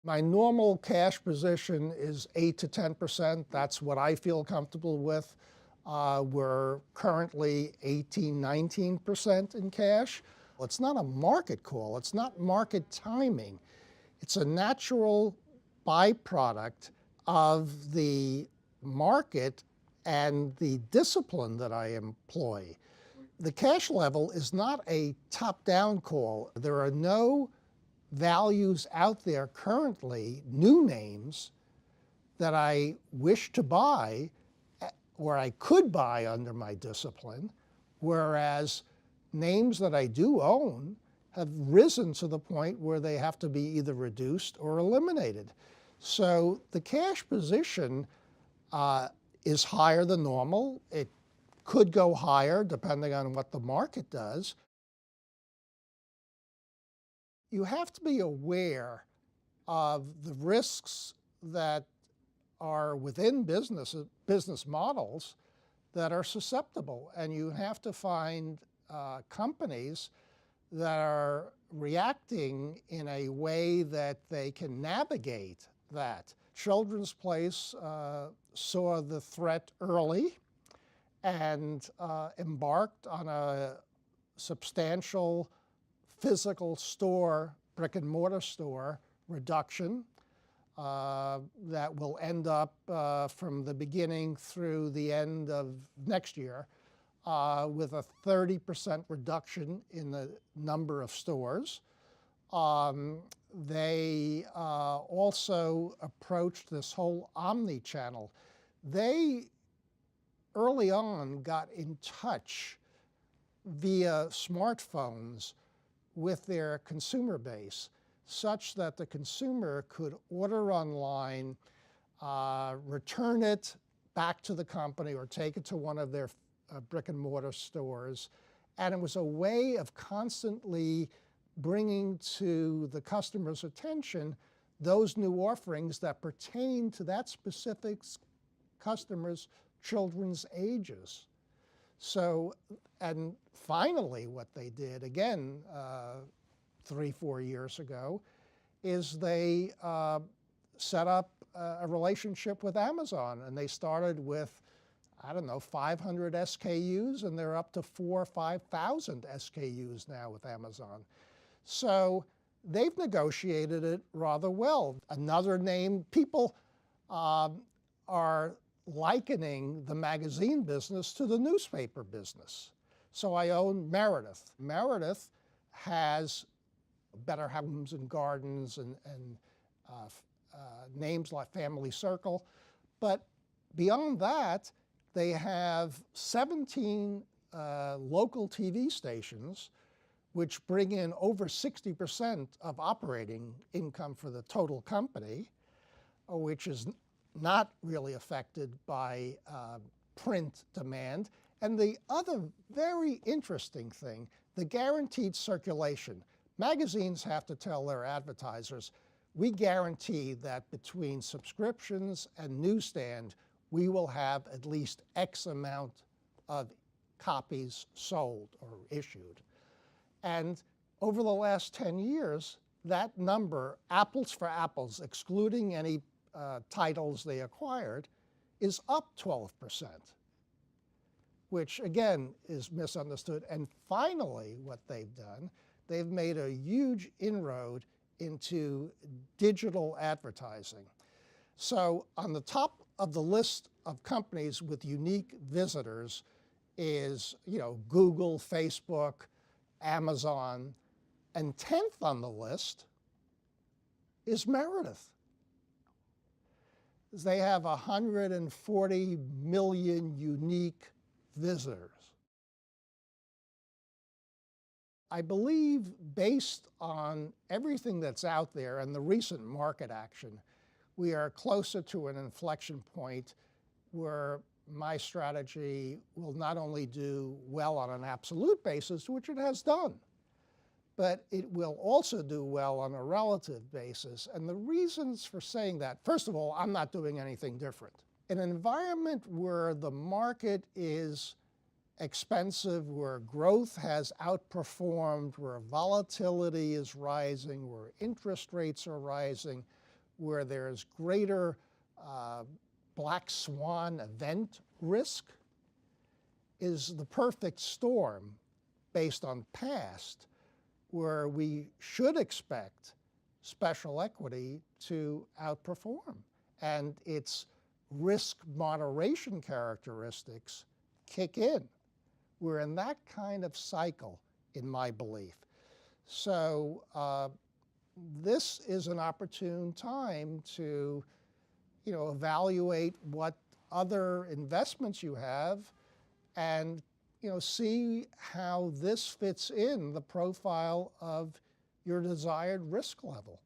My normal cash position is 8 to 10%. That's what I feel comfortable with. We're currently 18, 19% in cash. It's not a market call. It's not market timing. It's a natural byproduct of the market and the discipline that I employ. The cash level is not a top-down call. There are no values out there currently, new names, that I wish to buy or I could buy under my discipline, whereas names that I do own have risen to the point where they have to be either reduced or eliminated. So the cash position is higher than normal. It could go higher depending on what the market does. You have to be aware of the risks that are within business models that are susceptible. And you have to find companies that are reacting in a way that they can navigate that. Children's Place saw the threat early and embarked on a substantial physical store, brick and mortar store reduction that will end up from the beginning through the end of next year with a 30% reduction in the number of stores. They also approached this whole omni-channel. They early on got in touch via smartphones with their consumer base, such that the consumer could order online, return it back to the company or take it to one of their brick and mortar stores. And it was a way of constantly bringing to the customer's attention those new offerings that pertain to that specific customer's children's ages. So, and finally what they did, again, 3-4 years ago, is they set up a relationship with Amazon. And they started with, I don't know, 500 SKUs, and they're up to 4,000 or 5,000 SKUs now with Amazon. So they've negotiated it rather well. Another name, people are likening the magazine business to the newspaper business. So I own Meredith. Meredith has Better Homes and Gardens and names like Family Circle. But beyond that, they have 17 local TV stations, which bring in over 60% of operating income for the total company, which is not really affected by print demand. And the other very interesting thing, the guaranteed circulation. Magazines have to tell their advertisers, we guarantee that between subscriptions and newsstand, we will have at least X amount of copies sold or issued. And over the last 10 years, that number, apples for apples, excluding any titles they acquired, is up 12%, which again is misunderstood. And finally, what they've done, they've made a huge inroad into digital advertising. So on the top of the list of companies with unique visitors is, Google, Facebook, Amazon, and 10th on the list is Meredith. They have 140 million unique visitors. I believe, based on everything that's out there and the recent market action, we are closer to an inflection point where my strategy will not only do well on an absolute basis, which it has done, but it will also do well on a relative basis. And the reasons for saying that, first of all, I'm not doing anything different. In an environment where the market is expensive, where growth has outperformed, where volatility is rising, where interest rates are rising, where there's greater black swan event risk is the perfect storm based on past, where we should expect special equity to outperform, and its risk moderation characteristics kick in. We're in that kind of cycle, in my belief. So this is an opportune time to, evaluate what other investments you have and, see how this fits in the profile of your desired risk level.